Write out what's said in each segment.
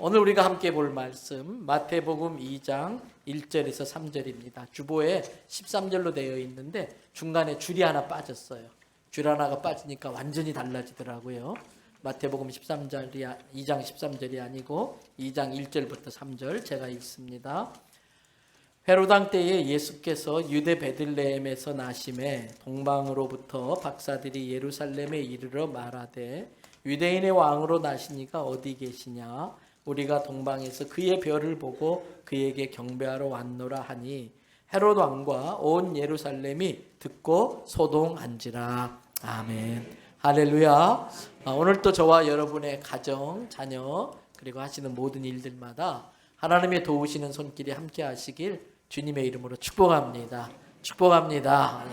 오늘 우리가 함께 볼 말씀 마태복음 2장 1절에서 3절입니다. 주보에 13절로 되어 있는데 중간에 줄이 하나 빠졌어요. 줄 하나가 빠지니까 완전히 달라지더라고요. 마태복음 2장 13절이 아니고 2장 1절부터 3절 제가 읽습니다. 헤로당 때에 예수께서 유대 베들레헴에서 나심에 동방으로부터 박사들이 예루살렘에 이르러 말하되 유대인의 왕으로 나시니가 어디 계시냐? 우리가 동방에서 그의 별을 보고 그에게 경배하러 왔노라 하니 헤롯 왕과 온 예루살렘이 듣고 소동한지라. 아멘. 할렐루야. 오늘 또 저와 여러분의 가정, 자녀 그리고 하시는 모든 일들마다 하나님의 도우시는 손길이 함께 하시길 주님의 이름으로 축복합니다. 축복합니다.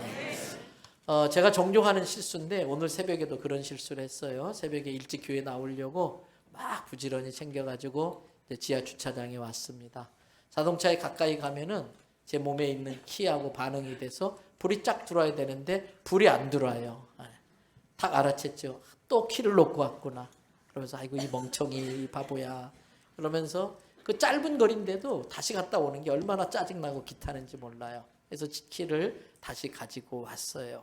제가 종종 하는 실수인데 오늘 새벽에도 그런 실수를 했어요. 새벽에 일찍 교회 나오려고 막 부지런히 챙겨가지고 지하 주차장에 왔습니다. 자동차에 가까이 가면은 제 몸에 있는 키하고 반응이 돼서 불이 쫙 들어와야 되는데 불이 안 들어와요. 딱 알아챘죠. 또 키를 놓고 왔구나. 그러면서 아이고 이 멍청이 이 바보야. 그러면서 그 짧은 거리인데도 다시 갔다 오는 게 얼마나 짜증나고 기타는지 몰라요. 그래서 키를 다시 가지고 왔어요.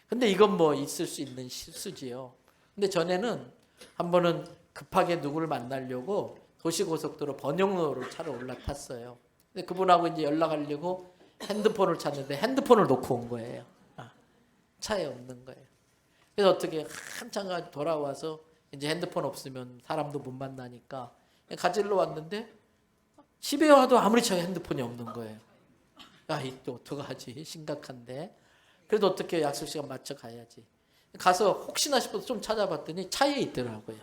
근데 이건 뭐 있을 수 있는 실수지요. 근데 전에는 한 번은 급하게 누구를 만나려고 도시고속도로 번영로를 차로 올라탔어요. 근데 그분하고 이제 연락하려고 핸드폰을 찾는데 핸드폰을 놓고 온 거예요. 차에 없는 거예요. 그래서 어떻게 한참 돌아와서 이제 핸드폰 없으면 사람도 못 만나니까 가지러 왔는데 집에 와도 아무리 차에 핸드폰이 없는 거예요. 야, 이또 어떡하지? 심각한데. 그래도 어떻게 약속 시간 맞춰 가야지. 가서 혹시나 싶어서 좀 찾아봤더니 차에 있더라고요.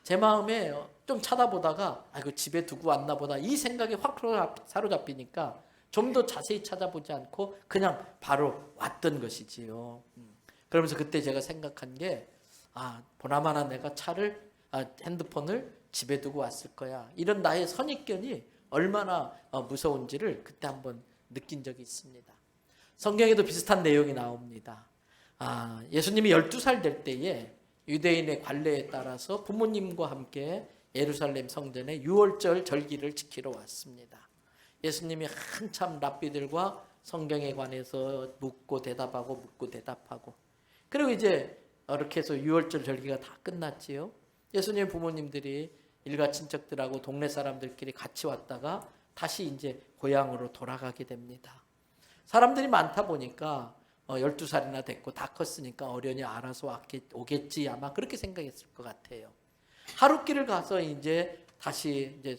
제 마음에 좀 찾아보다가 아이고 집에 두고 왔나 보다 이 생각이 확 사로잡히니까 좀 더 자세히 찾아보지 않고 그냥 바로 왔던 것이지요. 그러면서 그때 제가 생각한 게 보나마나 내가 핸드폰을 집에 두고 왔을 거야. 이런 나의 선입견이 얼마나 무서운지를 그때 한번 느낀 적이 있습니다. 성경에도 비슷한 내용이 나옵니다. 예수님이 12살 될 때에 유대인의 관례에 따라서 부모님과 함께 예루살렘 성전에 유월절 절기를 지키러 왔습니다. 예수님이 한참 랍비들과 성경에 관해서 묻고 대답하고 묻고 대답하고 그리고 이제 이렇게 해서 유월절 절기가 다 끝났지요. 예수님의 부모님들이 일가 친척들하고 동네 사람들끼리 같이 왔다가 다시 이제 고향으로 돌아가게 됩니다. 사람들이 많다 보니까 12살이나 됐고 다 컸으니까 어련히 알아서 오겠지 아마 그렇게 생각했을 것 같아요. 하룻길을 가서 이제 다시 이제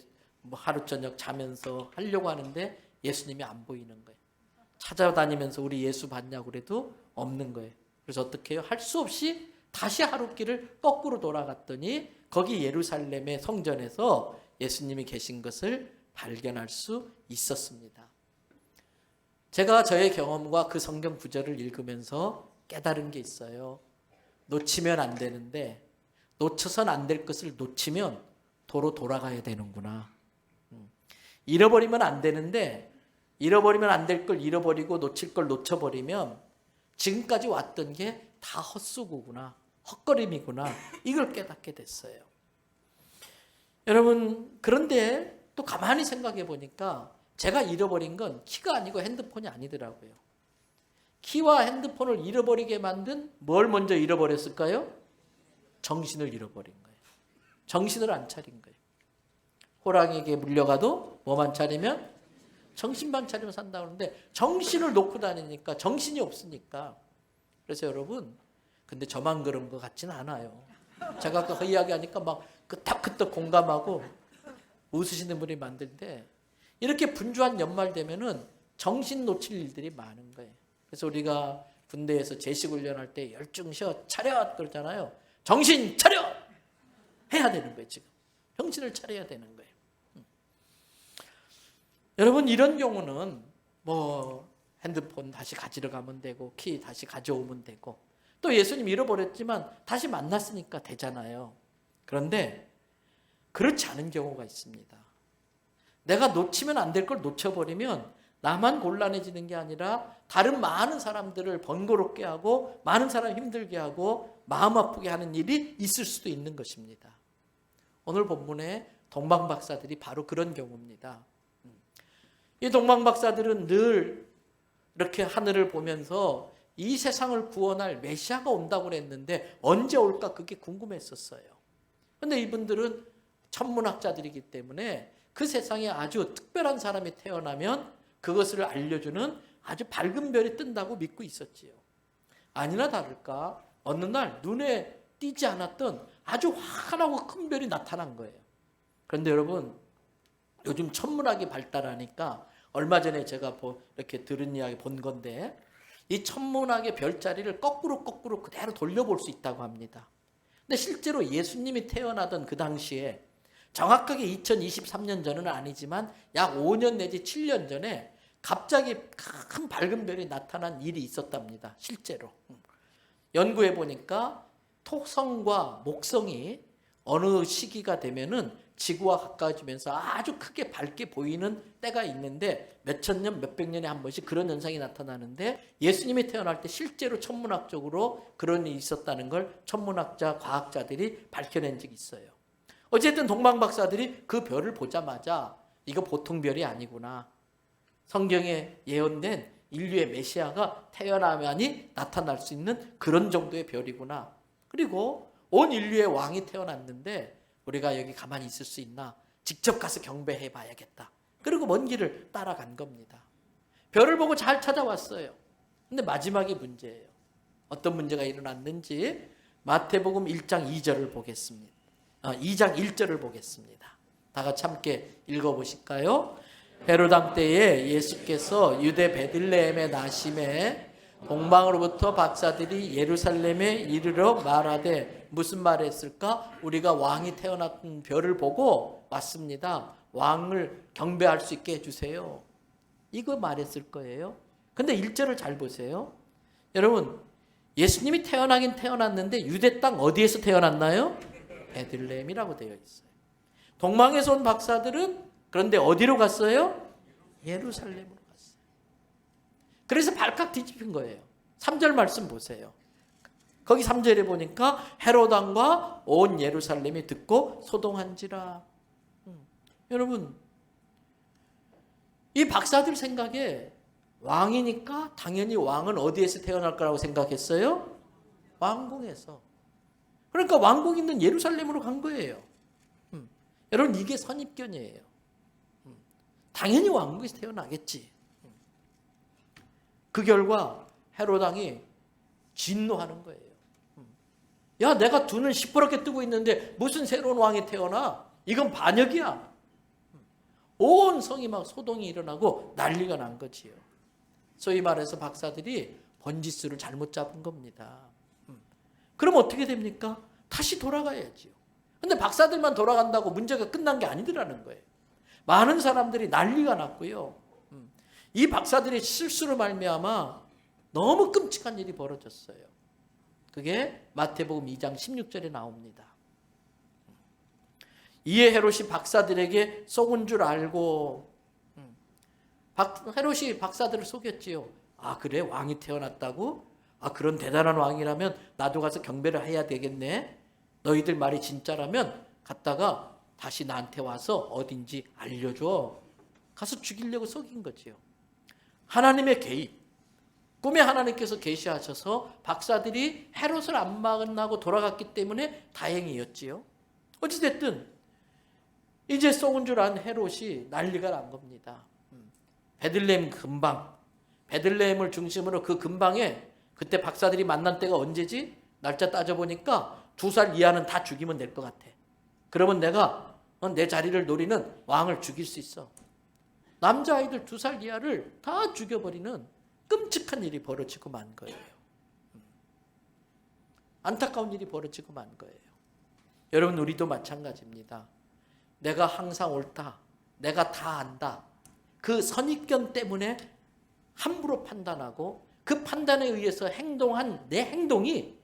하루 저녁 자면서 하려고 하는데 예수님이 안 보이는 거예요. 찾아다니면서 우리 예수 봤냐고 그래도 없는 거예요. 그래서 어떻게 해요? 할 수 없이 다시 하룻길을 거꾸로 돌아갔더니 거기 예루살렘의 성전에서 예수님이 계신 것을 발견할 수 있었습니다. 제가 저의 경험과 그 성경 구절을 읽으면서 깨달은 게 있어요. 놓치면 안 되는데 놓쳐선 안 될 것을 놓치면 도로 돌아가야 되는구나. 잃어버리면 안 되는데 잃어버리면 안 될 걸 잃어버리고 놓칠 걸 놓쳐버리면 지금까지 왔던 게 다 헛수고구나. 헛걸음이구나. 이걸 깨닫게 됐어요. 여러분 그런데 또 가만히 생각해 보니까 제가 잃어버린 건 키가 아니고 핸드폰이 아니더라고요. 키와 핸드폰을 잃어버리게 만든 뭘 먼저 잃어버렸을까요? 정신을 잃어버린 거예요. 정신을 안 차린 거예요. 호랑이에게 물려가도 뭐만 차리면? 정신만 차리면 산다고 하는데 정신을 놓고 다니니까 정신이 없으니까. 그래서 여러분 근데 저만 그런 것 같지는 않아요. 제가 아까 그 이야기하니까 막 끄떡끄떡 공감하고 웃으시는 분이 많은데 이렇게 분주한 연말 되면은 정신 놓칠 일들이 많은 거예요. 그래서 우리가 군대에서 제식훈련할 때 열중셔 차렷 그러잖아요. 정신 차려 해야 되는 거예요. 지금 정신을 차려야 되는 거예요. 여러분 이런 경우는 뭐 핸드폰 다시 가지러 가면 되고 키 다시 가져오면 되고 또 예수님 잃어버렸지만 다시 만났으니까 되잖아요. 그런데 그렇지 않은 경우가 있습니다. 내가 놓치면 안 될 걸 놓쳐버리면 나만 곤란해지는 게 아니라 다른 많은 사람들을 번거롭게 하고 많은 사람 힘들게 하고 마음 아프게 하는 일이 있을 수도 있는 것입니다. 오늘 본문의 동방 박사들이 바로 그런 경우입니다. 이 동방 박사들은 늘 이렇게 하늘을 보면서 이 세상을 구원할 메시아가 온다고 그랬는데 언제 올까 그게 궁금했었어요. 그런데 이분들은 천문학자들이기 때문에 그 세상에 아주 특별한 사람이 태어나면 그것을 알려주는 아주 밝은 별이 뜬다고 믿고 있었지요. 아니나 다를까 어느 날 눈에 띄지 않았던 아주 환하고 큰 별이 나타난 거예요. 그런데 여러분, 요즘 천문학이 발달하니까 얼마 전에 제가 이렇게 들은 이야기 본 건데, 이 천문학의 별자리를 거꾸로 그대로 돌려볼 수 있다고 합니다. 근데 실제로 예수님이 태어나던 그 당시에 정확하게 2023년 전은 아니지만 약 5년 내지 7년 전에 갑자기 큰 밝은 별이 나타난 일이 있었답니다. 실제로. 연구해 보니까 토성과 목성이 어느 시기가 되면은 지구와 가까워지면서 아주 크게 밝게 보이는 때가 있는데 몇천 년, 몇백 년에 한 번씩 그런 현상이 나타나는데 예수님이 태어날 때 실제로 천문학적으로 그런 일이 있었다는 걸 천문학자, 과학자들이 밝혀낸 적이 있어요. 어쨌든 동방 박사들이 그 별을 보자마자 이거 보통 별이 아니구나. 성경에 예언된 인류의 메시아가 태어나면이 나타날 수 있는 그런 정도의 별이구나. 그리고 온 인류의 왕이 태어났는데 우리가 여기 가만히 있을 수 있나? 직접 가서 경배해 봐야겠다. 그리고 먼 길을 따라간 겁니다. 별을 보고 잘 찾아왔어요. 근데 마지막이 문제예요. 어떤 문제가 일어났는지 마태복음 1장 2절을 보겠습니다. 2장 1절을 보겠습니다. 다 같이 함께 읽어보실까요? 헤로당 때에 예수께서 유대 베들레헴에 나심에 동방으로부터 박사들이 예루살렘에 이르러 말하되, 무슨 말을 했을까? 우리가 왕이 태어났던 별을 보고 왔습니다. 왕을 경배할 수 있게 해주세요. 이거 말했을 거예요. 근데 1절을 잘 보세요. 여러분, 예수님이 태어나긴 태어났는데 유대 땅 어디에서 태어났나요? 베들레헴이라고 되어 있어요. 동방에서 온 박사들은 그런데 어디로 갔어요? 예루살렘으로 갔어요. 그래서 발칵 뒤집힌 거예요. 3절 말씀 보세요. 거기 3절에 보니까 헤로당과 온 예루살렘이 듣고 소동한지라. 여러분, 이 박사들 생각에 왕이니까 당연히 왕은 어디에서 태어날 거라고 생각했어요? 왕궁에서. 그러니까 왕궁 있는 예루살렘으로 간 거예요. 여러분, 이게 선입견이에요. 당연히 왕궁에서 태어나겠지. 그 결과 헤로당이 진노하는 거예요. 야, 내가 두 눈 시퍼렇게 뜨고 있는데 무슨 새로운 왕이 태어나? 이건 반역이야. 온 성이 막 소동이 일어나고 난리가 난 거지요. 소위 말해서 박사들이 번지수를 잘못 잡은 겁니다. 그럼 어떻게 됩니까? 다시 돌아가야지요. 근데 박사들만 돌아간다고 문제가 끝난 게 아니더라는 거예요. 많은 사람들이 난리가 났고요. 이 박사들의 실수로 말미암아 너무 끔찍한 일이 벌어졌어요. 그게 마태복음 2장 16절에 나옵니다. 이에 헤롯이 박사들에게 속은 줄 알고, 헤롯이 박사들을 속였지요. 아, 그래? 왕이 태어났다고? 아, 그런 대단한 왕이라면 나도 가서 경배를 해야 되겠네. 너희들 말이 진짜라면 갔다가 다시 나한테 와서 어딘지 알려줘. 가서 죽이려고 속인 거지요. 하나님의 개입. 꿈에 하나님께서 계시하셔서 박사들이 헤롯을 안 만나고 돌아갔기 때문에 다행이었지요. 어찌됐든 이제 속은 줄 안 헤롯이 난리가 난 겁니다. 베들레헴 근방, 베들레헴을 중심으로 그 근방에 그때 박사들이 만난 때가 언제지? 날짜 따져보니까 2살 이하는 다 죽이면 될 것 같아. 그러면 내가 내 자리를 노리는 왕을 죽일 수 있어. 남자아이들 2살 이하를 다 죽여버리는 끔찍한 일이 벌어지고 만 거예요. 안타까운 일이 벌어지고 만 거예요. 여러분, 우리도 마찬가지입니다. 내가 항상 옳다, 내가 다 안다, 그 선입견 때문에 함부로 판단하고 그 판단에 의해서 행동한 내 행동이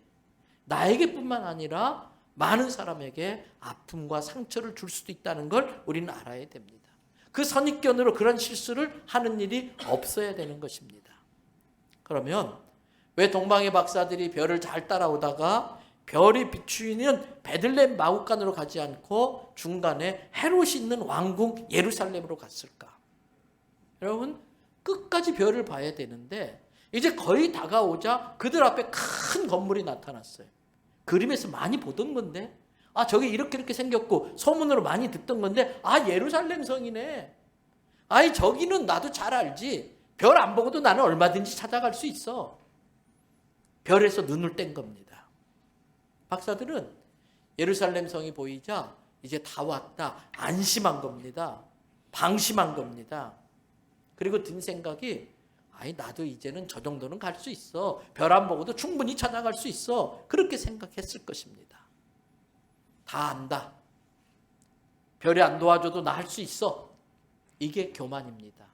나에게뿐만 아니라 많은 사람에게 아픔과 상처를 줄 수도 있다는 걸 우리는 알아야 됩니다. 그 선입견으로 그런 실수를 하는 일이 없어야 되는 것입니다. 그러면 왜 동방의 박사들이 별을 잘 따라오다가 별이 비추이는 베들레헴 마구간으로 가지 않고 중간에 헤롯이 있는 왕궁 예루살렘으로 갔을까? 여러분, 끝까지 별을 봐야 되는데 이제 거의 다가오자 그들 앞에 큰 건물이 나타났어요. 그림에서 많이 보던 건데, 아, 저게 이렇게 생겼고 소문으로 많이 듣던 건데, 아, 예루살렘 성이네. 아이, 저기는 나도 잘 알지. 별 안 보고도 나는 얼마든지 찾아갈 수 있어. 별에서 눈을 뗀 겁니다. 박사들은 예루살렘 성이 보이자 이제 다 왔다, 안심한 겁니다. 방심한 겁니다. 그리고 든 생각이, 아니, 나도 이제는 저 정도는 갈 수 있어. 별 안 보고도 충분히 찾아갈 수 있어. 그렇게 생각했을 것입니다. 다 안다. 별이 안 도와줘도 나 할 수 있어. 이게 교만입니다.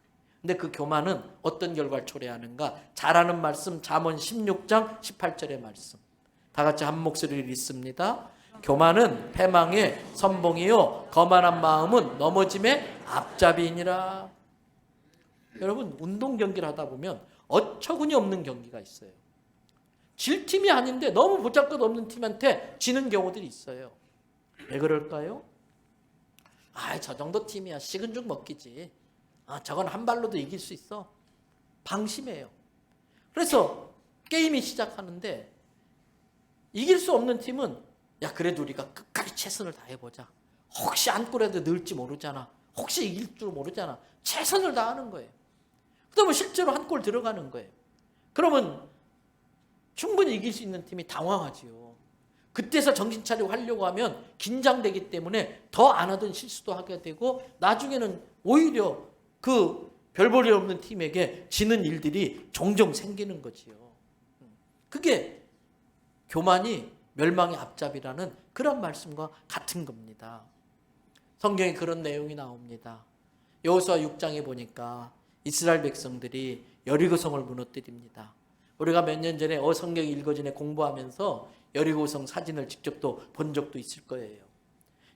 근데 그 교만은 어떤 결과를 초래하는가? 잘 아는 말씀, 잠언 16장 18절의 말씀. 다 같이 한 목소리를 읽습니다. 교만은 패망의 선봉이요 거만한 마음은 넘어짐의 앞잡이니라. 여러분, 운동 경기를 하다 보면 어처구니 없는 경기가 있어요. 질 팀이 아닌데 너무 보잘것없는 팀한테 지는 경우들이 있어요. 왜 그럴까요? 아, 저 정도 팀이야. 식은 죽 먹기지. 아, 저건 한 발로도 이길 수 있어. 방심해요. 그래서 게임이 시작하는데 이길 수 없는 팀은, 야, 그래도 우리가 끝까지 최선을 다해보자. 혹시 안 골에도 넣을지 모르잖아. 혹시 이길 줄 모르잖아. 최선을 다하는 거예요. 그러면 실제로 한 골 들어가는 거예요. 그러면 충분히 이길 수 있는 팀이 당황하지요. 그때서 정신 차리고 하려고 하면 긴장되기 때문에 더 안 하던 실수도 하게 되고, 나중에는 오히려 그 별 볼 일 없는 팀에게 지는 일들이 종종 생기는 거지요. 그게 교만이 멸망의 앞잡이라는 그런 말씀과 같은 겁니다. 성경에 그런 내용이 나옵니다. 여호수아 6장에 보니까 이스라엘 백성들이 여리고성을 무너뜨립니다. 우리가 몇 년 전에 성경 읽어진에 공부하면서 여리고성 사진을 직접 또 본 적도 있을 거예요.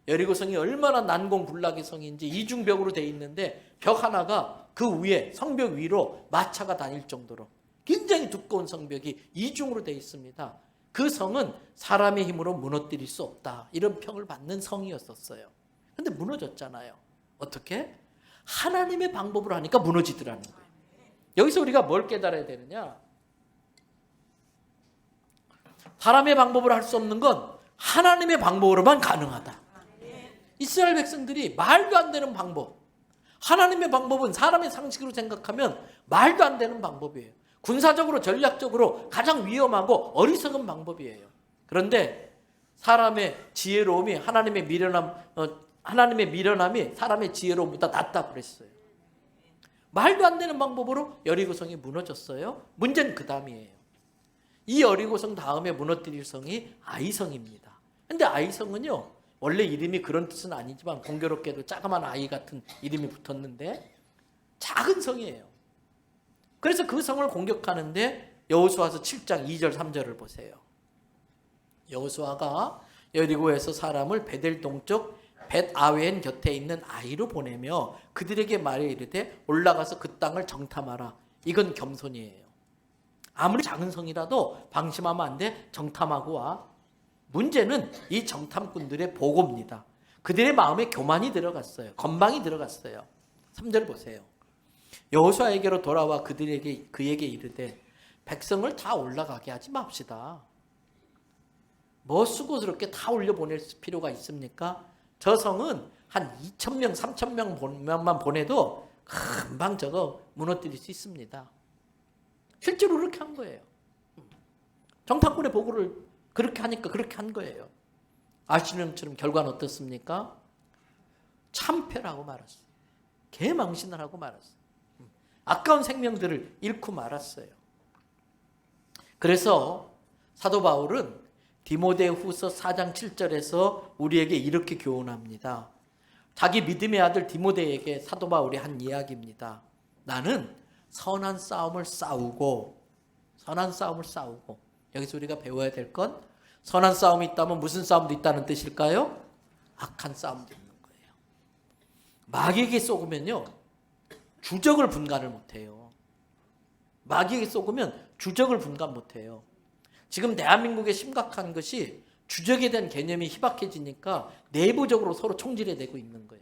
여리고성이 얼마나 난공불락의 성인지 이중벽으로 되어 있는데 벽 하나가 그 위에, 성벽 위로 마차가 다닐 정도로 굉장히 두꺼운 성벽이 이중으로 되어 있습니다. 그 성은 사람의 힘으로 무너뜨릴 수 없다, 이런 평을 받는 성이었었어요. 근데 무너졌잖아요. 어떻게? 하나님의 방법으로 하니까 무너지더라는 거예요. 여기서 우리가 뭘 깨달아야 되느냐? 사람의 방법으로 할 수 없는 건 하나님의 방법으로만 가능하다. 이스라엘 백성들이 말도 안 되는 방법, 하나님의 방법은 사람의 상식으로 생각하면 말도 안 되는 방법이에요. 군사적으로 전략적으로 가장 위험하고 어리석은 방법이에요. 그런데 사람의 지혜로움이 하나님의 미련함이 사람의 지혜로움보다 낫다 그랬어요. 말도 안 되는 방법으로 여리고성이 무너졌어요. 문제는 그 다음이에요. 이 여리고성 다음에 무너뜨릴 성이 아이성입니다. 근데 아이성은요, 원래 이름이 그런 뜻은 아니지만 공교롭게도 자그마한 아이 같은 이름이 붙었는데 작은 성이에요. 그래서 그 성을 공격하는데 여호수아서 7장 2절 3절을 보세요. 여호수아가 여리고에서 사람을 베델 동쪽 벳아웬 곁에 있는 아이로 보내며 그들에게 말해 이르되 올라가서 그 땅을 정탐하라. 이건 겸손이에요. 아무리 작은 성이라도 방심하면 안 돼. 정탐하고 와. 문제는 이 정탐꾼들의 보고입니다. 그들의 마음에 교만이 들어갔어요. 건방이 들어갔어요. 3절 보세요. 여호수아에게로 돌아와 그에게 이르되 백성을 다 올라가게 하지 맙시다. 뭐 수고스럽게 다 올려보낼 필요가 있습니까? 저 성은 한 2,000명, 3,000명만 보내도 금방 저거 무너뜨릴 수 있습니다. 실제로 그렇게 한 거예요. 정탐꾼의 보고를 그렇게 하니까 그렇게 한 거예요. 아시령처럼 결과는 어떻습니까? 참패라고 말았어요. 개망신을 하고 말았어요. 아까운 생명들을 잃고 말았어요. 그래서 사도 바울은 디모데후서 4장 7절에서 우리에게 이렇게 교훈합니다. 자기 믿음의 아들 디모데에게 사도 바울이 한 이야기입니다. 나는 선한 싸움을 싸우고 여기서 우리가 배워야 될 건 선한 싸움이 있다면 무슨 싸움도 있다는 뜻일까요? 악한 싸움도 있는 거예요. 마귀에게 쏘으면요, 주적을 분간을 못해요. 마귀에게 쏘으면 주적을 분간 못해요. 지금 대한민국에 심각한 것이 주적에 대한 개념이 희박해지니까 내부적으로 서로 총질해대고 있는 거예요.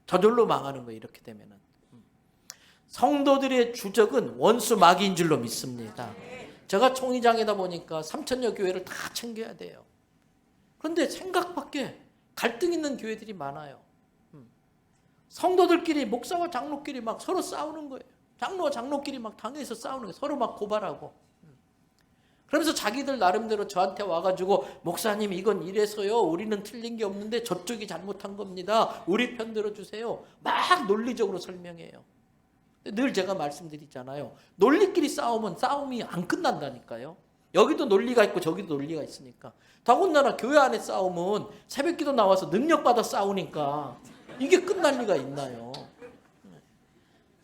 저절로 망하는 거예요. 이렇게 되면은. 성도들의 주적은 원수 마귀인 줄로 믿습니다. 제가 총회장이다 보니까 3,000여 교회를 다 챙겨야 돼요. 그런데 생각밖에 갈등 있는 교회들이 많아요. 성도들끼리 목사와 장로끼리 막 서로 싸우는 거예요. 장로와 장로끼리 막 당에서 싸우는 거예요. 서로 막 고발하고. 그러면서 자기들 나름대로 저한테 와가지고 목사님 이건 이래서요. 우리는 틀린 게 없는데 저쪽이 잘못한 겁니다. 우리 편 들어주세요. 막 논리적으로 설명해요. 늘 제가 말씀드리잖아요. 논리끼리 싸우면 싸움이 안 끝난다니까요. 여기도 논리가 있고 저기도 논리가 있으니까. 더군다나 교회 안에 싸우면 새벽기도 나와서 능력받아 싸우니까 이게 끝날 리가 있나요?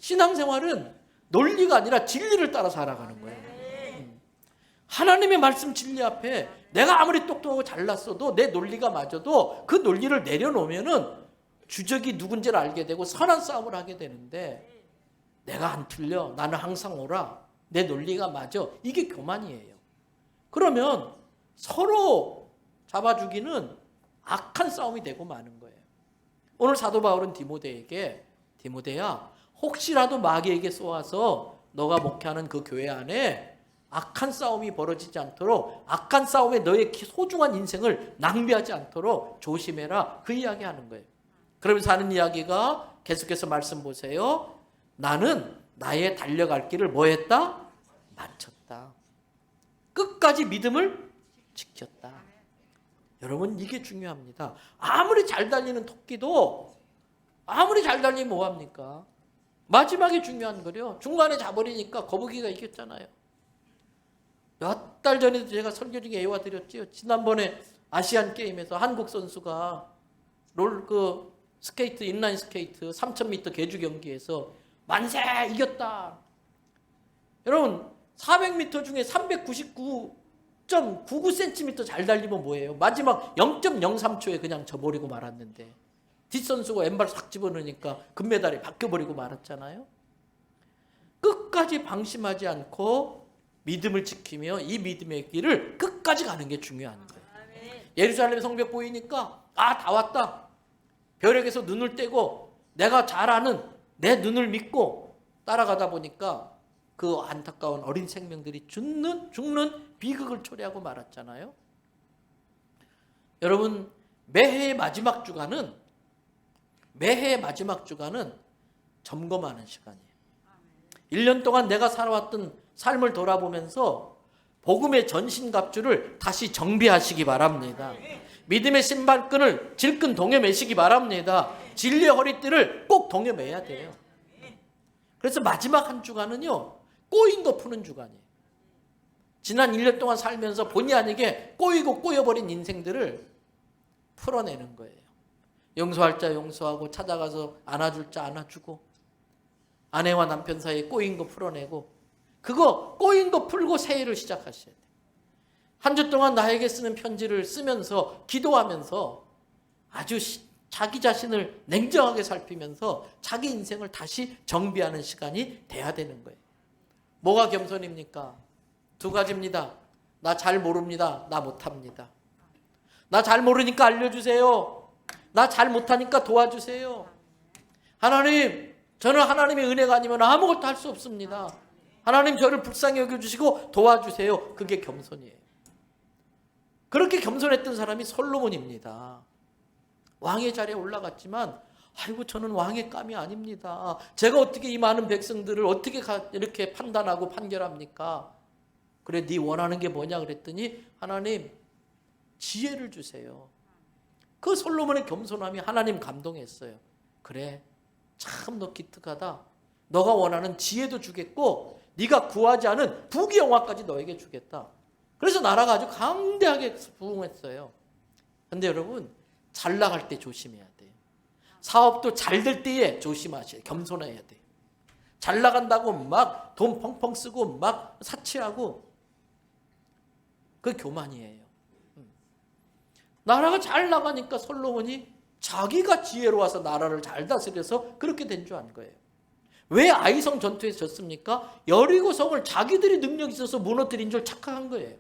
신앙생활은 논리가 아니라 진리를 따라 살아가는 거예요. 하나님의 말씀 진리 앞에 내가 아무리 똑똑하고 잘났어도 내 논리가 맞아도 그 논리를 내려놓으면은 주적이 누군지를 알게 되고 선한 싸움을 하게 되는데 내가 안 틀려. 나는 항상 옳아. 내 논리가 맞아. 이게 교만이에요. 그러면 서로 잡아주기는 악한 싸움이 되고 마는 거예요. 오늘 사도 바울은 디모데에게 디모데야 혹시라도 마귀에게 쏘아서 너가 목회하는 그 교회 안에 악한 싸움이 벌어지지 않도록 악한 싸움에 너의 소중한 인생을 낭비하지 않도록 조심해라. 그 이야기하는 거예요. 그러면서 하는 이야기가 계속해서 말씀 보세요. 나는 나의 달려갈 길을 뭐 했다? 마쳤다. 끝까지 믿음을 지켰다. 여러분 이게 중요합니다. 아무리 잘 달리는 토끼도 아무리 잘 달리면 뭐합니까? 마지막에 중요한 거요. 중간에 자버리니까 거북이가 이겼잖아요. 몇 달 전에도 제가 설교 중에 예화 드렸지요. 지난번에 아시안 게임에서 한국 선수가 스케이트 인라인 스케이트 3,000m 계주 경기에서 만세 이겼다. 여러분 400m 중에 399.99cm 잘 달리면 뭐예요? 마지막 0.03초에 그냥 져버리고 말았는데 뒷선수가 왼발 싹 집어넣으니까 금메달이 바뀌어버리고 말았잖아요. 끝까지 방심하지 않고 믿음을 지키며 이 믿음의 길을 끝까지 가는 게 중요한 거예요. 예루살렘 성벽 보이니까 다 왔다. 벼락에서 눈을 떼고 내가 잘 아는 내 눈을 믿고 따라가다 보니까 그 안타까운 어린 생명들이 죽는 비극을 초래하고 말았잖아요. 여러분 매해의 마지막 주간은 점검하는 시간이에요. 1년 동안 내가 살아왔던 삶을 돌아보면서 복음의 전신갑주를 다시 정비하시기 바랍니다. 믿음의 신발끈을 질끈 동여매시기 바랍니다. 진리의 허리띠를 꼭 동여매야 돼요. 그래서 마지막 한 주간은요, 꼬인 거 푸는 주간이에요. 지난 1년 동안 살면서 본의 아니게 꼬이고 꼬여버린 인생들을 풀어내는 거예요. 용서할 자 용서하고 찾아가서 안아줄 자 안아주고 아내와 남편 사이에 꼬인 거 풀어내고 그거 꼬인 거 풀고 새해를 시작하셔야 돼요. 한 주 동안 나에게 쓰는 편지를 쓰면서 기도하면서 아주 자기 자신을 냉정하게 살피면서 자기 인생을 다시 정비하는 시간이 돼야 되는 거예요. 뭐가 겸손입니까? 두 가지입니다. 나 잘 모릅니다. 나 못합니다. 나 잘 모르니까 알려주세요. 나 잘 못하니까 도와주세요. 하나님, 저는 하나님의 은혜가 아니면 아무것도 할 수 없습니다. 하나님 저를 불쌍히 여겨주시고 도와주세요. 그게 겸손이에요. 그렇게 겸손했던 사람이 솔로몬입니다. 왕의 자리에 올라갔지만 아이고 저는 왕의 감이 아닙니다. 제가 어떻게 이 많은 백성들을 어떻게 이렇게 판단하고 판결합니까? 그래 네 원하는 게 뭐냐 그랬더니 하나님 지혜를 주세요. 그 솔로몬의 겸손함이 하나님 감동했어요. 그래 참 너 기특하다. 너가 원하는 지혜도 주겠고 네가 구하지 않은 부귀영화까지 너에게 주겠다. 그래서 나라가 아주 강대하게 부흥했어요. 그런데 여러분 잘 나갈 때 조심해야 돼요. 사업도 잘 될 때에 조심하셔야 돼요. 겸손해야 돼요. 잘 나간다고 막 돈 펑펑 쓰고 막 사치하고 그 교만이에요. 나라가 잘 나가니까 솔로몬이 자기가 지혜로워서 나라를 잘 다스려서 그렇게 된 줄 안 거예요. 왜 아이성 전투에서 졌습니까? 여리고 성을 자기들이 능력이 있어서 무너뜨린 줄 착각한 거예요.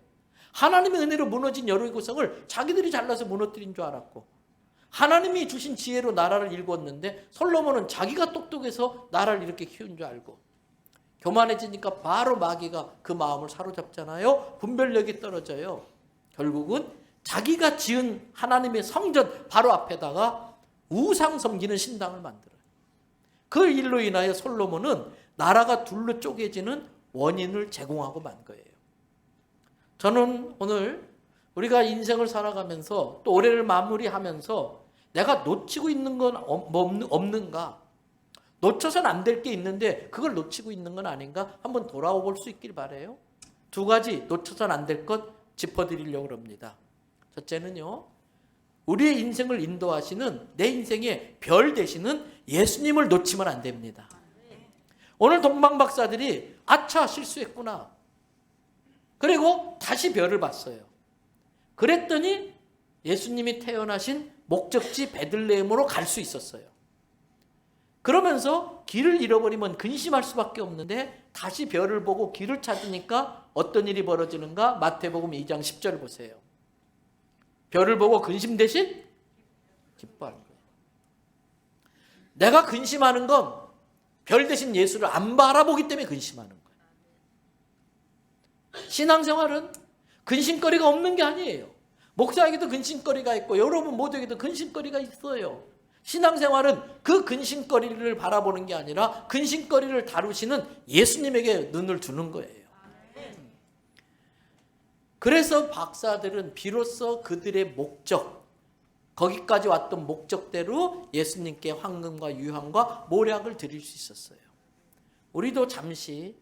하나님의 은혜로 무너진 여리고성을 자기들이 잘나서 무너뜨린 줄 알았고, 하나님이 주신 지혜로 나라를 일궜는데 솔로몬은 자기가 똑똑해서 나라를 이렇게 키운 줄 알고, 교만해지니까 바로 마귀가 그 마음을 사로잡잖아요. 분별력이 떨어져요. 결국은 자기가 지은 하나님의 성전 바로 앞에다가 우상 섬기는 신당을 만들어요. 그 일로 인하여 솔로몬은 나라가 둘로 쪼개지는 원인을 제공하고 만 거예요. 저는 오늘 우리가 인생을 살아가면서 또 올해를 마무리하면서 내가 놓치고 있는 건 없는가? 놓쳐서는 안 될 게 있는데 그걸 놓치고 있는 건 아닌가? 한번 돌아와 볼 수 있길 바라요. 두 가지 놓쳐서는 안 될 것 짚어드리려고 합니다. 첫째는요, 우리의 인생을 인도하시는, 내 인생의 별 되시는 예수님을 놓치면 안 됩니다. 오늘 동방박사들이 아차 실수했구나, 그리고 다시 별을 봤어요. 그랬더니 예수님이 태어나신 목적지 베들레헴으로 갈 수 있었어요. 그러면서 길을 잃어버리면 근심할 수밖에 없는데 다시 별을 보고 길을 찾으니까 어떤 일이 벌어지는가? 마태복음 2장 10절 보세요. 별을 보고 근심 대신 기뻐하는 거예요. 내가 근심하는 건 별 대신 예수를 안 바라보기 때문에 근심하는 거예요. 신앙생활은 근심거리가 없는 게 아니에요. 목사에게도 근심거리가 있고 여러분 모두에게도 근심거리가 있어요. 신앙생활은 그 근심거리를 바라보는 게 아니라 근심거리를 다루시는 예수님에게 눈을 두는 거예요. 그래서 박사들은 비로소 그들의 목적, 거기까지 왔던 목적대로 예수님께 황금과 유황과 모략을 드릴 수 있었어요. 우리도 잠시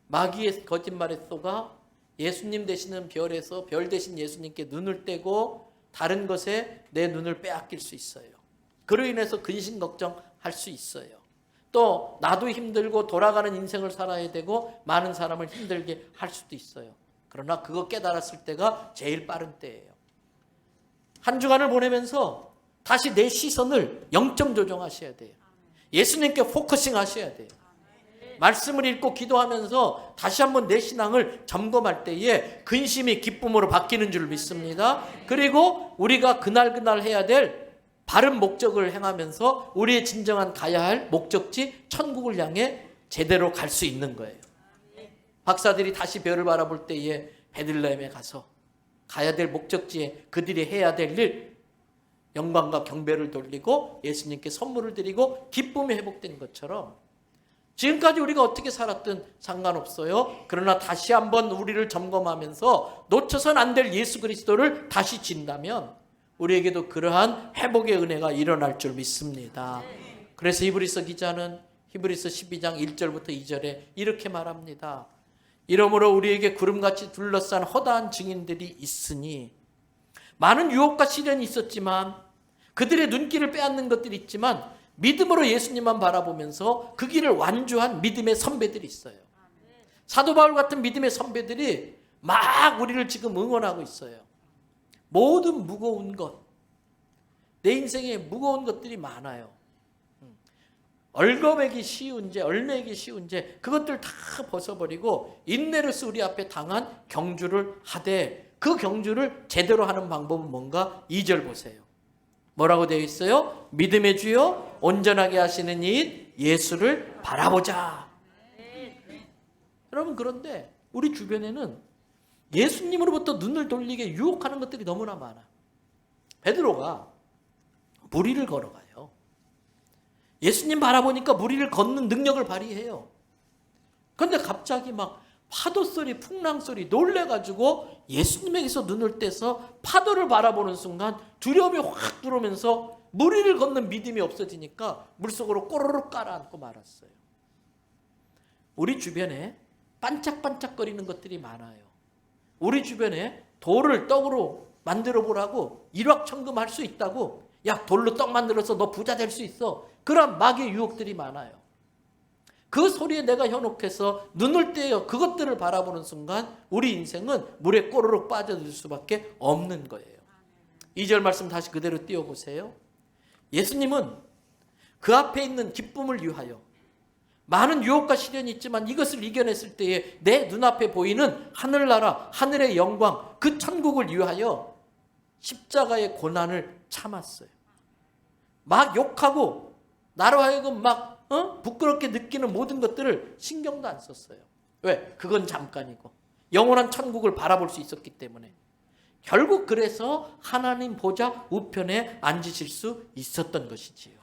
마귀의 거짓말에 속아 예수님 되시는 별에서 별 되신 예수님께 눈을 떼고 다른 것에 내 눈을 빼앗길 수 있어요. 그로 인해서 근심 걱정할 수 있어요. 또 나도 힘들고 돌아가는 인생을 살아야 되고 많은 사람을 힘들게 할 수도 있어요. 그러나 그거 깨달았을 때가 제일 빠른 때예요. 한 주간을 보내면서 다시 내 시선을 0점 조정하셔야 돼요. 예수님께 포커싱 하셔야 돼요. 말씀을 읽고 기도하면서 다시 한번 내 신앙을 점검할 때에 근심이 기쁨으로 바뀌는 줄 믿습니다. 그리고 우리가 그날 해야 될 바른 목적을 행하면서 우리의 진정한 가야 할 목적지 천국을 향해 제대로 갈 수 있는 거예요. 박사들이 다시 별을 바라볼 때에 베들레헴에 가서 가야 될 목적지에 그들이 해야 될 일, 영광과 경배를 돌리고 예수님께 선물을 드리고 기쁨이 회복된 것처럼 지금까지 우리가 어떻게 살았든 상관없어요. 그러나 다시 한번 우리를 점검하면서 놓쳐서는 안 될 예수 그리스도를 다시 진다면 우리에게도 그러한 회복의 은혜가 일어날 줄 믿습니다. 그래서 히브리서 기자는 히브리서 12장 1절부터 2절에 이렇게 말합니다. 이러므로 우리에게 구름같이 둘러싼 허다한 증인들이 있으니 많은 유혹과 시련이 있었지만 그들의 눈길을 빼앗는 것들이 있지만 믿음으로 예수님만 바라보면서 그 길을 완주한 믿음의 선배들이 있어요. 사도 바울 같은 믿음의 선배들이 막 우리를 지금 응원하고 있어요. 모든 무거운 것, 내 인생에 무거운 것들이 많아요. 얼거매기 쉬운 죄, 얼매기 쉬운 죄, 그것들 다 벗어버리고 인내로서 우리 앞에 당한 경주를 하되 그 경주를 제대로 하는 방법은 뭔가? 2절 보세요. 뭐라고 되어 있어요? 믿음의 주요 온전하게 하시는 이인 예수를 바라보자. 여러분, 그런데 우리 주변에는 예수님으로부터 눈을 돌리게 유혹하는 것들이 너무나 많아. 베드로가 무리를 걸어가요. 예수님 바라보니까 무리를 걷는 능력을 발휘해요. 그런데 갑자기 막 파도 소리, 풍랑 소리 놀래가지고 예수님에게서 눈을 떼서 파도를 바라보는 순간 두려움이 확 들어오면서 무리를 걷는 믿음이 없어지니까 물속으로 꼬르륵 깔아앉고 말았어요. 우리 주변에 반짝반짝거리는 것들이 많아요. 우리 주변에 돌을 떡으로 만들어 보라고 일확천금할 수 있다고, 야 돌로 떡 만들어서 너 부자 될 수 있어, 그런 마귀의 유혹들이 많아요. 그 소리에 내가 현혹해서 눈을 떼어 그것들을 바라보는 순간 우리 인생은 물에 꼬르륵 빠져들 수밖에 없는 거예요. 2절 말씀 다시 그대로 띄워보세요. 예수님은 그 앞에 있는 기쁨을 위하여 많은 유혹과 시련이 있지만 이것을 이겨냈을 때에 내 눈앞에 보이는 하늘나라, 하늘의 영광, 그 천국을 위하여 십자가의 고난을 참았어요. 막 욕하고 나로 하여금 막 부끄럽게 느끼는 모든 것들을 신경도 안 썼어요. 왜? 그건 잠깐이고 영원한 천국을 바라볼 수 있었기 때문에. 결국 그래서 하나님 보좌 우편에 앉으실 수 있었던 것이지요.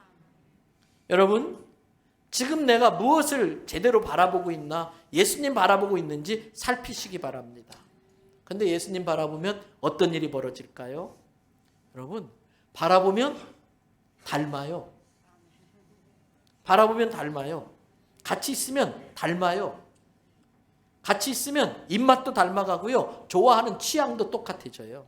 여러분, 지금 내가 무엇을 제대로 바라보고 있나, 예수님 바라보고 있는지 살피시기 바랍니다. 그런데 예수님 바라보면 어떤 일이 벌어질까요? 여러분, 바라보면 닮아요. 바라보면 닮아요. 같이 있으면 닮아요. 같이 있으면 입맛도 닮아가고요. 좋아하는 취향도 똑같아져요.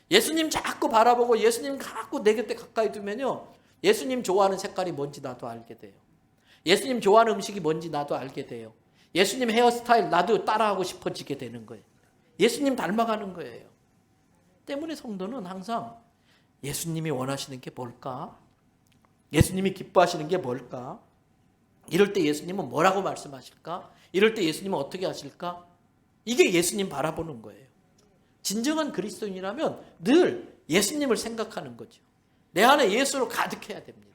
예수님 자꾸 바라보고 예수님 자꾸 내 곁에 가까이 두면요. 예수님 좋아하는 색깔이 뭔지 나도 알게 돼요. 예수님 좋아하는 음식이 뭔지 나도 알게 돼요. 예수님 헤어스타일 나도 따라하고 싶어지게 되는 거예요. 예수님 닮아가는 거예요. 때문에 성도는 항상 예수님이 원하시는 게 뭘까? 예수님이 기뻐하시는 게 뭘까? 이럴 때 예수님은 뭐라고 말씀하실까? 이럴 때 예수님은 어떻게 하실까? 이게 예수님 바라보는 거예요. 진정한 그리스도인이라면 늘 예수님을 생각하는 거죠. 내 안에 예수로 가득해야 됩니다.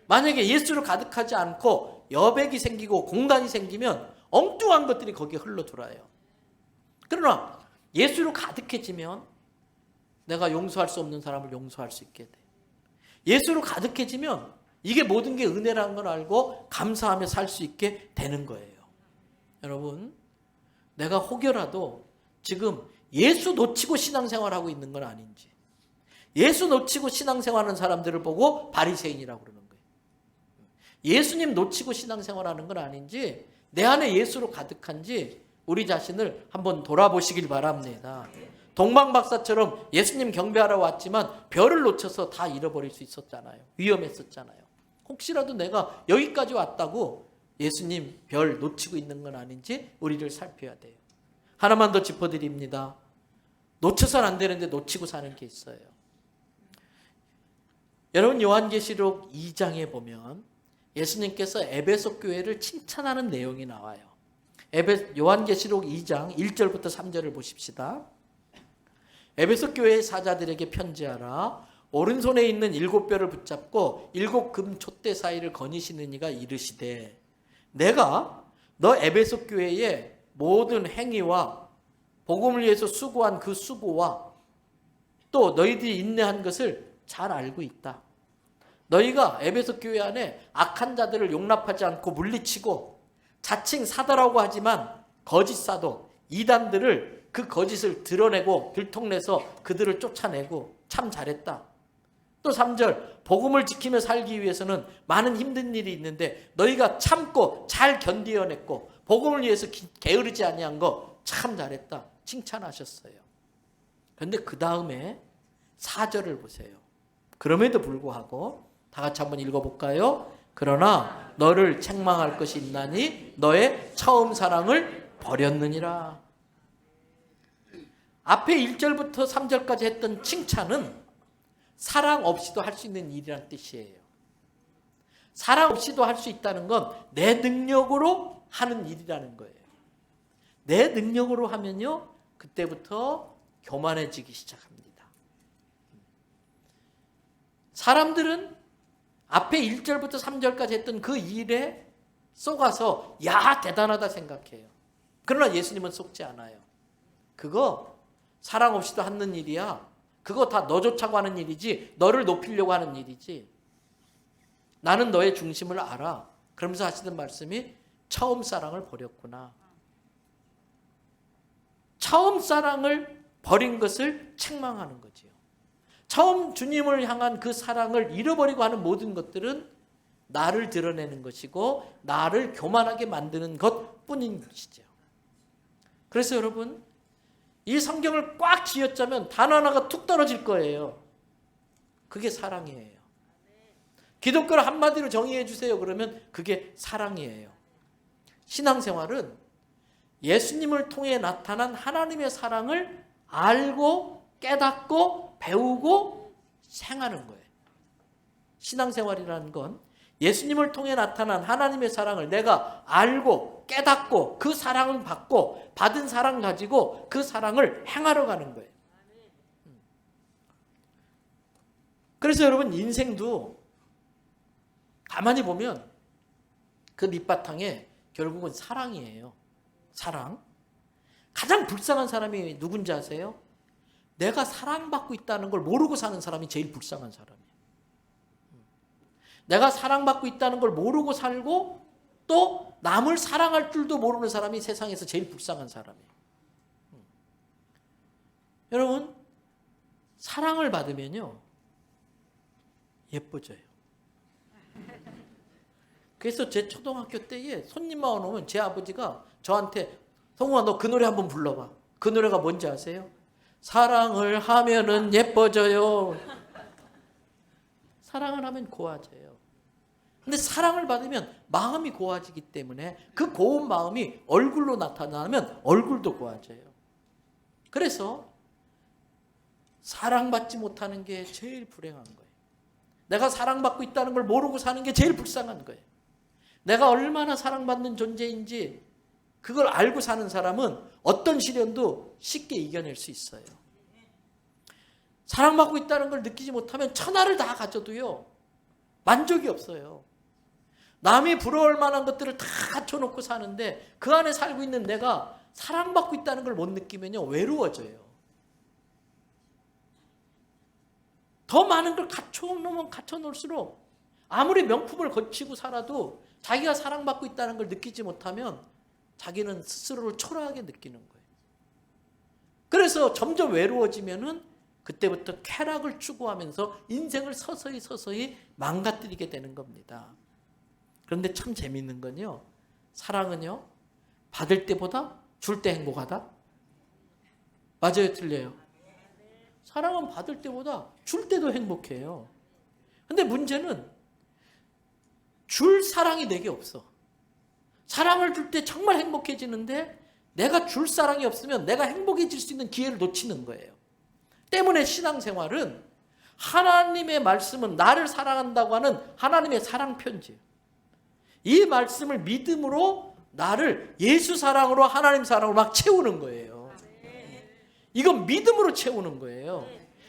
만약에 예수로 가득하지 않고 여백이 생기고 공간이 생기면 엉뚱한 것들이 거기에 흘러들어요. 그러나 예수로 가득해지면 내가 용서할 수 없는 사람을 용서할 수 있게 돼. 예수로 가득해지면 이게 모든 게 은혜라는 걸 알고 감사하며 살 수 있게 되는 거예요. 여러분, 내가 혹여라도 지금 예수 놓치고 신앙생활하고 있는 건 아닌지, 예수 놓치고 신앙생활하는 사람들을 보고 바리새인이라고 그러는 거예요. 예수님 놓치고 신앙생활하는 건 아닌지, 내 안에 예수로 가득한지 우리 자신을 한번 돌아보시길 바랍니다. 동방박사처럼 예수님 경배하러 왔지만 별을 놓쳐서 다 잃어버릴 수 있었잖아요. 위험했었잖아요. 혹시라도 내가 여기까지 왔다고 예수님 별 놓치고 있는 건 아닌지 우리를 살펴야 돼요. 하나만 더 짚어드립니다. 놓쳐서는 안 되는데 놓치고 사는 게 있어요. 여러분, 요한계시록 2장에 보면 예수님께서 에베소 교회를 칭찬하는 내용이 나와요. 요한계시록 2장 1절부터 3절을 보십시다. 에베소 교회의 사자들에게 편지하라. 오른손에 있는 7뼈를 붙잡고 7 금 촛대 사이를 거니시는 이가 이르시되, 내가 너 에베소 교회의 모든 행위와 복음을 위해서 수고한 그 수고와 또 너희들이 인내한 것을 잘 알고 있다. 너희가 에베소 교회 안에 악한 자들을 용납하지 않고 물리치고 자칭 사도라고 하지만 거짓 사도, 이단들을 그 거짓을 드러내고 들통내서 그들을 쫓아내고 참 잘했다. 또 3절, 복음을 지키며 살기 위해서는 많은 힘든 일이 있는데 너희가 참고 잘 견디어냈고 복음을 위해서 게으르지 아니한 거 참 잘했다. 칭찬하셨어요. 그런데 그 다음에 4절을 보세요. 그럼에도 불구하고 다 같이 한번 읽어볼까요? 그러나 너를 책망할 것이 있나니 너의 처음 사랑을 버렸느니라. 앞에 1절부터 3절까지 했던 칭찬은 사랑 없이도 할 수 있는 일이란 뜻이에요. 사랑 없이도 할 수 있다는 건 내 능력으로 하는 일이라는 거예요. 내 능력으로 하면요, 그때부터 교만해지기 시작합니다. 사람들은 앞에 1절부터 3절까지 했던 그 일에 속아서 야, 대단하다 생각해요. 그러나 예수님은 속지 않아요. 그거 사랑 없이도 하는 일이야. 그거 다 너 좋자고 하는 일이지, 너를 높이려고 하는 일이지. 나는 너의 중심을 알아. 그러면서 하시는 말씀이 처음 사랑을 버렸구나. 처음 사랑을 버린 것을 책망하는 거지요. 처음 주님을 향한 그 사랑을 잃어버리고 하는 모든 것들은 나를 드러내는 것이고 나를 교만하게 만드는 것뿐인 것이죠. 그래서 여러분, 이 성경을 꽉 쥐어짜면 단어 하나가 툭 떨어질 거예요. 그게 사랑이에요. 기독교를 한마디로 정의해 주세요. 그러면 그게 사랑이에요. 신앙생활은 예수님을 통해 나타난 하나님의 사랑을 알고 깨닫고 배우고 생하는 거예요. 신앙생활이라는 건 예수님을 통해 나타난 하나님의 사랑을 내가 알고 깨닫고 그 사랑을 받고 받은 사랑 가지고 그 사랑을 행하러 가는 거예요. 그래서 여러분 인생도 가만히 보면 그 밑바탕에 결국은 사랑이에요. 사랑. 가장 불쌍한 사람이 누군지 아세요? 내가 사랑받고 있다는 걸 모르고 사는 사람이 제일 불쌍한 사람이에요. 내가 사랑받고 있다는 걸 모르고 살고 또 남을 사랑할 줄도 모르는 사람이 세상에서 제일 불쌍한 사람이에요. 여러분, 사랑을 받으면요 예뻐져요. 그래서 제 초등학교 때에 손님만 오면 제 아버지가 저한테 성우아 너 그 노래 한번 불러봐. 그 노래가 뭔지 아세요? 사랑을 하면은 예뻐져요. 사랑을 하면 고와져요. 근데 사랑을 받으면 마음이 고와지기 때문에 그 고운 마음이 얼굴로 나타나면 얼굴도 고와져요. 그래서 사랑받지 못하는 게 제일 불행한 거예요. 내가 사랑받고 있다는 걸 모르고 사는 게 제일 불쌍한 거예요. 내가 얼마나 사랑받는 존재인지 그걸 알고 사는 사람은 어떤 시련도 쉽게 이겨낼 수 있어요. 사랑받고 있다는 걸 느끼지 못하면 천하를 다 가져도요 만족이 없어요. 남이 부러울 만한 것들을 다 갖춰놓고 사는데 그 안에 살고 있는 내가 사랑받고 있다는 걸 못 느끼면요 외로워져요. 더 많은 걸 갖춰놓으면 갖춰놓을수록 아무리 명품을 거치고 살아도 자기가 사랑받고 있다는 걸 느끼지 못하면 자기는 스스로를 초라하게 느끼는 거예요. 그래서 점점 외로워지면은 그때부터 쾌락을 추구하면서 인생을 서서히 망가뜨리게 되는 겁니다. 그런데 참 재밌는 건요. 사랑은요. 받을 때보다 줄 때 행복하다? 맞아요? 틀려요? 사랑은 받을 때보다 줄 때도 행복해요. 근데 문제는 줄 사랑이 내게 없어. 사랑을 줄 때 정말 행복해지는데 내가 줄 사랑이 없으면 내가 행복해질 수 있는 기회를 놓치는 거예요. 때문에 신앙생활은 하나님의 말씀은 나를 사랑한다고 하는 하나님의 사랑 편지예요. 이 말씀을 믿음으로 나를 예수 사랑으로 하나님 사랑으로 막 채우는 거예요. 이건 믿음으로 채우는 거예요.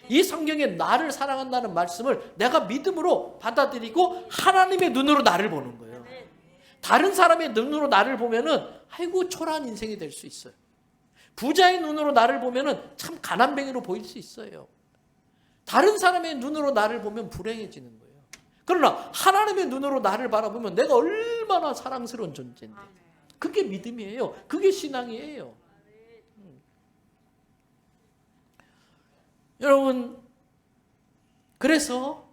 이 성경에 나를 사랑한다는 말씀을 내가 믿음으로 받아들이고 하나님의 눈으로 나를 보는 거예요. 다른 사람의 눈으로 나를 보면은 아이고 초라한 인생이 될 수 있어요. 부자의 눈으로 나를 보면은 참 가난뱅이로 보일 수 있어요. 다른 사람의 눈으로 나를 보면 불행해지는 거예요. 그러나 하나님의 눈으로 나를 바라보면 내가 얼마나 사랑스러운 존재인데 그게 믿음이에요. 그게 신앙이에요. 여러분 그래서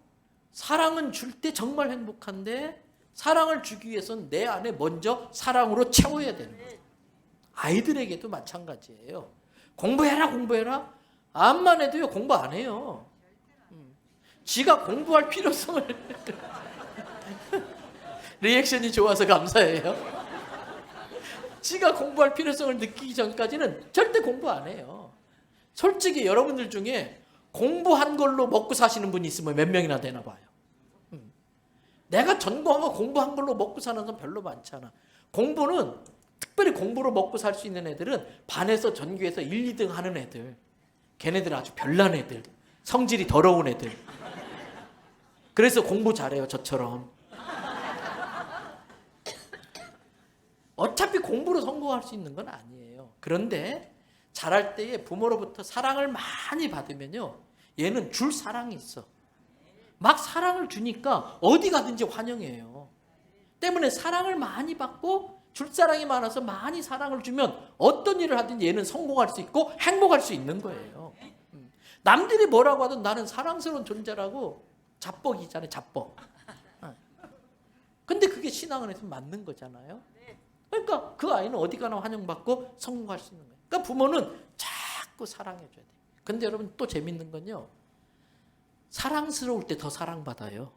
사랑은 줄 때 정말 행복한데 사랑을 주기 위해서는 내 안에 먼저 사랑으로 채워야 되는 거예요. 아이들에게도 마찬가지예요. 공부해라. 암만 해도요 공부 안 해요. 지가 공부할 필요성을 리액션이 좋아서 감사해요. 지가 공부할 필요성을 느끼기 전까지는 절대 공부 안 해요. 솔직히 여러분들 중에 공부한 걸로 먹고 사시는 분이 있으면 몇 명이나 되나 봐요. 내가 전공하고 공부한 걸로 먹고 사는 건 별로 많지 않아. 공부는 특별히 공부로 먹고 살 수 있는 애들은 반에서 전교에서 1, 2등 하는 애들. 걔네들은 아주 별난 애들. 성질이 더러운 애들. 그래서 공부 잘해요. 저처럼. 어차피 공부로 성공할 수 있는 건 아니에요. 그런데 자랄 때에 부모로부터 사랑을 많이 받으면요. 얘는 줄 사랑이 있어. 막 사랑을 주니까 어디 가든지 환영해요. 때문에 사랑을 많이 받고 줄 사랑이 많아서 많이 사랑을 주면 어떤 일을 하든지 얘는 성공할 수 있고 행복할 수 있는 거예요. 남들이 뭐라고 하든 나는 사랑스러운 존재라고 자뻑이잖아요. 자뻑. 근데 그게 신앙 안에서 맞는 거잖아요. 그러니까 그 아이는 어디 가나 환영받고 성공할 수 있는 거예요. 그러니까 부모는 자꾸 사랑해줘야 돼요. 근데 여러분 또 재밌는 건요. 사랑스러울 때 더 사랑받아요.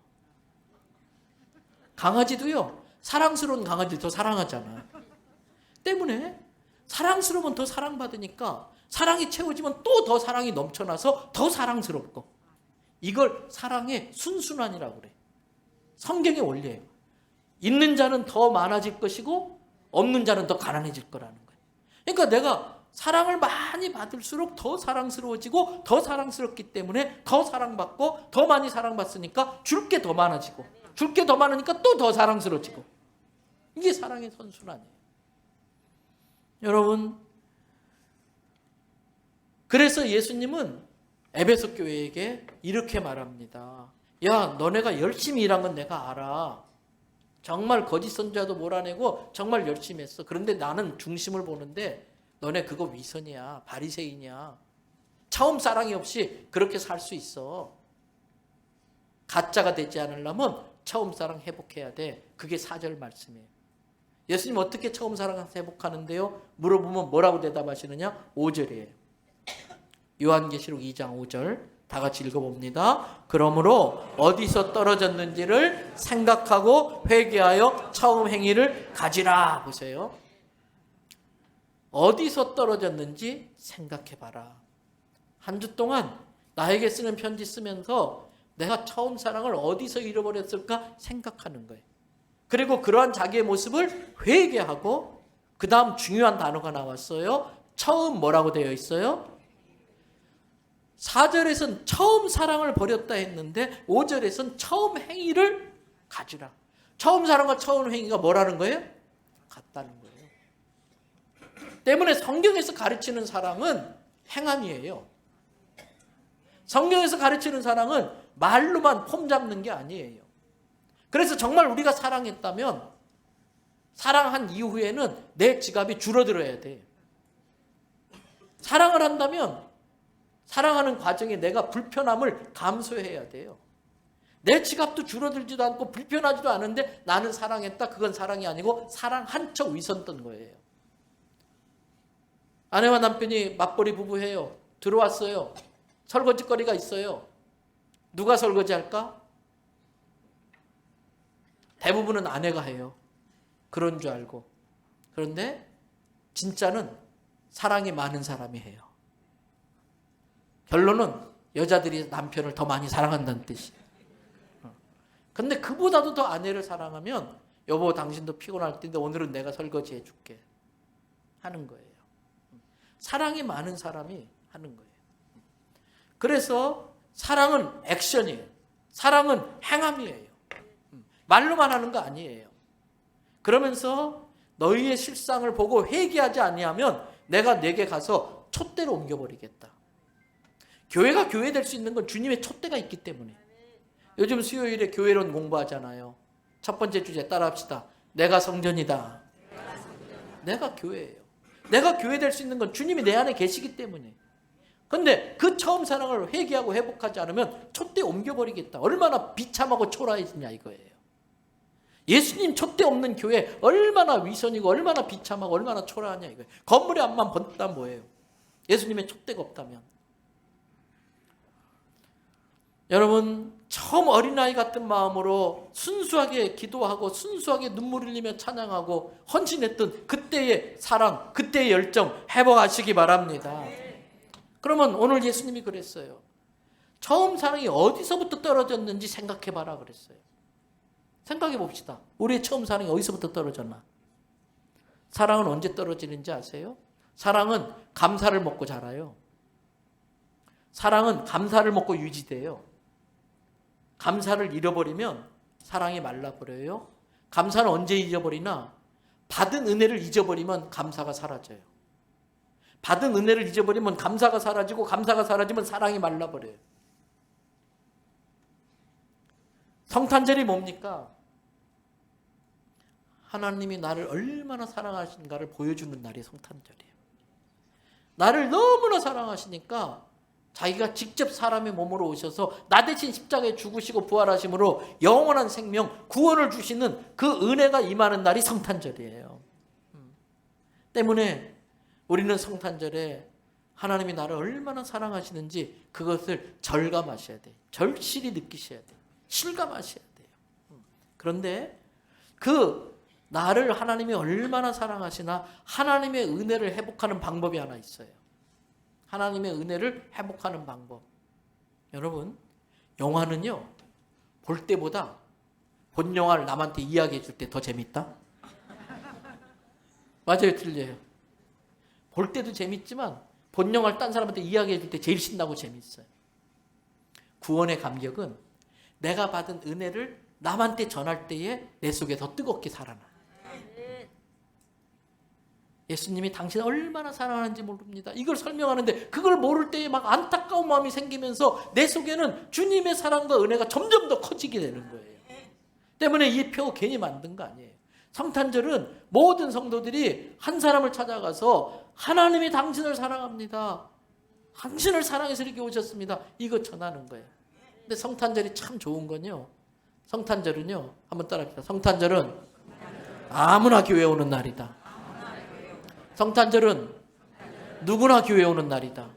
강아지도요. 사랑스러운 강아지를 더 사랑하잖아. 때문에 사랑스러우면 더 사랑받으니까 사랑이 채워지면 또 더 사랑이 넘쳐나서 더 사랑스럽고 이걸 사랑의 순순환이라고 그래. 성경의 원리예요. 있는 자는 더 많아질 것이고 없는 자는 더 가난해질 거라는 거예요. 그러니까 내가 사랑을 많이 받을수록 더 사랑스러워지고 더 사랑스럽기 때문에 더 사랑받고 더 많이 사랑받으니까 줄 게 더 많아지고 줄 게 더 많으니까 또 더 사랑스러워지고 이게 사랑의 선순환이에요. 여러분, 그래서 예수님은 에베소 교회에게 이렇게 말합니다. 야, 너네가 열심히 일한 건 내가 알아. 정말 거짓 선자도 몰아내고 정말 열심히 했어. 그런데 나는 중심을 보는데 너네 그거 위선이야. 바리새인이야. 처음 사랑이 없이 그렇게 살 수 있어. 가짜가 되지 않으려면 처음 사랑 회복해야 돼. 그게 4절 말씀이에요. 예수님 어떻게 처음 사랑 회복하는데요? 물어보면 뭐라고 대답하시느냐? 5절이에요. 요한계시록 2장 5절 다 같이 읽어봅니다. 그러므로 어디서 떨어졌는지를 생각하고 회개하여 처음 행위를 가지라. 보세요. 어디서 떨어졌는지 생각해봐라. 한 주 동안 나에게 쓰는 편지 쓰면서 내가 처음 사랑을 어디서 잃어버렸을까 생각하는 거예요. 그리고 그러한 자기의 모습을 회개하고 그 다음 중요한 단어가 나왔어요. 처음 뭐라고 되어 있어요? 4절에서는 처음 사랑을 버렸다 했는데 5절에서는 처음 행위를 가지라. 처음 사랑과 처음 행위가 뭐라는 거예요? 같다는 거예요. 때문에 성경에서 가르치는 사랑은 행함이에요. 성경에서 가르치는 사랑은 말로만 폼 잡는 게 아니에요. 그래서 정말 우리가 사랑했다면 사랑한 이후에는 내 지갑이 줄어들어야 돼. 사랑을 한다면 사랑하는 과정에 내가 불편함을 감수해야 돼요. 내 지갑도 줄어들지도 않고 불편하지도 않은데 나는 사랑했다. 그건 사랑이 아니고 사랑한 척 위선 뜬 거예요. 아내와 남편이 맞벌이 부부예요. 들어왔어요. 설거지거리가 있어요. 누가 설거지할까? 대부분은 아내가 해요. 그런 줄 알고. 그런데 진짜는 사랑이 많은 사람이 해요. 결론은 여자들이 남편을 더 많이 사랑한다는 뜻이에요. 근데 그보다도 더 아내를 사랑하면 여보 당신도 피곤할 텐데 오늘은 내가 설거지 해줄게 하는 거예요. 사랑이 많은 사람이 하는 거예요. 그래서 사랑은 액션이에요. 사랑은 행함이에요. 말로만 하는 거 아니에요. 그러면서 너희의 실상을 보고 회개하지 아니하면 내가 내게 가서 촛대로 옮겨버리겠다. 교회가 교회 될 수 있는 건 주님의 촛대가 있기 때문에. 요즘 수요일에 교회론 공부하잖아요. 첫 번째 주제 따라합시다. 내가 성전이다. 내가 교회예요. 내가 교회 될 수 있는 건 주님이 내 안에 계시기 때문에. 그런데 그 처음 사랑을 회개하고 회복하지 않으면 촛대 옮겨버리겠다. 얼마나 비참하고 초라해지냐 이거예요. 예수님 촛대 없는 교회 얼마나 위선이고 얼마나 비참하고 얼마나 초라하냐 이거예요. 건물에 앞만 번다면 뭐예요? 예수님의 촛대가 없다면. 여러분 처음 어린아이 같은 마음으로 순수하게 기도하고 순수하게 눈물 흘리며 찬양하고 헌신했던 그때의 사랑, 그때의 열정 회복하시기 바랍니다. 그러면 오늘 예수님이 그랬어요. 처음 사랑이 어디서부터 떨어졌는지 생각해봐라 그랬어요. 생각해 봅시다. 우리의 처음 사랑이 어디서부터 떨어졌나? 사랑은 언제 떨어지는지 아세요? 사랑은 감사를 먹고 자라요. 사랑은 감사를 먹고 유지돼요. 감사를 잃어버리면 사랑이 말라버려요. 감사는 언제 잊어버리나? 받은 은혜를 잊어버리면 감사가 사라져요. 받은 은혜를 잊어버리면 감사가 사라지고 감사가 사라지면 사랑이 말라버려요. 성탄절이 뭡니까? 하나님이 나를 얼마나 사랑하신가를 보여주는 날이 성탄절이에요. 나를 너무나 사랑하시니까 자기가 직접 사람의 몸으로 오셔서 나 대신 십자가에 죽으시고 부활하심으로 영원한 생명, 구원을 주시는 그 은혜가 임하는 날이 성탄절이에요. 때문에 우리는 성탄절에 하나님이 나를 얼마나 사랑하시는지 그것을 절감하셔야 돼요. 절실히 느끼셔야 돼요. 실감하셔야 돼요. 그런데 그 나를 하나님이 얼마나 사랑하시나 하나님의 은혜를 회복하는 방법이 하나 있어요. 하나님의 은혜를 회복하는 방법. 여러분, 영화는요, 볼 때보다 본 영화를 남한테 이야기해 줄 때 더 재밌다? 맞아요, 틀려요? 볼 때도 재밌지만 본 영화를 딴 사람한테 이야기해 줄 때 제일 신나고 재밌어요. 구원의 감격은 내가 받은 은혜를 남한테 전할 때에 내 속에 더 뜨겁게 살아나. 예수님이 당신을 얼마나 사랑하는지 모릅니다. 이걸 설명하는데 그걸 모를 때에 막 안타까운 마음이 생기면서 내 속에는 주님의 사랑과 은혜가 점점 더 커지게 되는 거예요. 때문에 이 표 괜히 만든 거 아니에요. 성탄절은 모든 성도들이 한 사람을 찾아가서 하나님이 당신을 사랑합니다. 당신을 사랑해서 이렇게 오셨습니다. 이거 전하는 거예요. 근데 성탄절이 참 좋은 건요. 성탄절은요. 한번 따라합시다. 성탄절은 아무나 교회 오는 날이다. 성탄절은 누구나 교회 오는 날이다.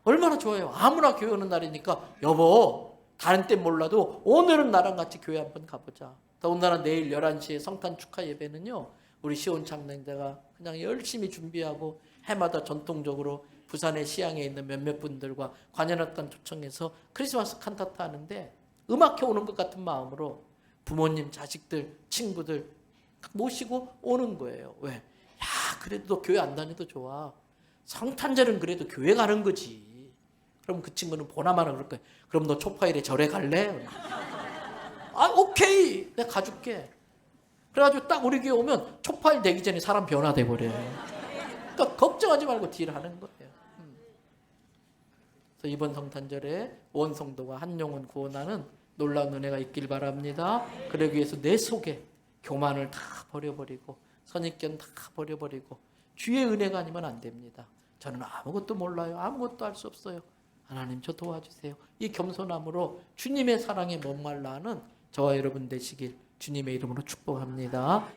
얼마나 좋아요. 아무나 교회 오는 날이니까 여보 다른 때 몰라도 오늘은 나랑 같이 교회 한번 가보자. 더군다나 내일 11시에 성탄 축하 예배는요. 우리 시온 창당자가 그냥 열심히 준비하고 해마다 전통적으로 부산의 시향에 있는 몇몇 분들과 관현악단 초청해서 크리스마스 칸타타 하는데 음악회 오는 것 같은 마음으로 부모님, 자식들, 친구들 모시고 오는 거예요. 왜? 야, 그래도 너 교회 안 다녀도 좋아. 성탄절은 그래도 교회 가는 거지. 그럼 그 친구는 보나마나 그럴 거야. 그럼 너 초파일에 절에 갈래? 아, 오케이. 내가 가줄게. 그래가지고 딱 우리 교회 오면 초파일 되기 전에 사람 변화돼 버려요. 그러니까 걱정하지 말고 딜 하는 거예요. 그래서 이번 성탄절에 온 성도가 한 영혼 구원하는 놀라운 은혜가 있길 바랍니다. 그러기 위해서 내 속에 교만을 다 버려버리고 선입견 다 버려버리고 주의 은혜가 아니면 안 됩니다. 저는 아무것도 몰라요. 아무것도 할 수 없어요. 하나님 저 도와주세요. 이 겸손함으로 주님의 사랑에 목말라 하는 저와 여러분 되시길 주님의 이름으로 축복합니다.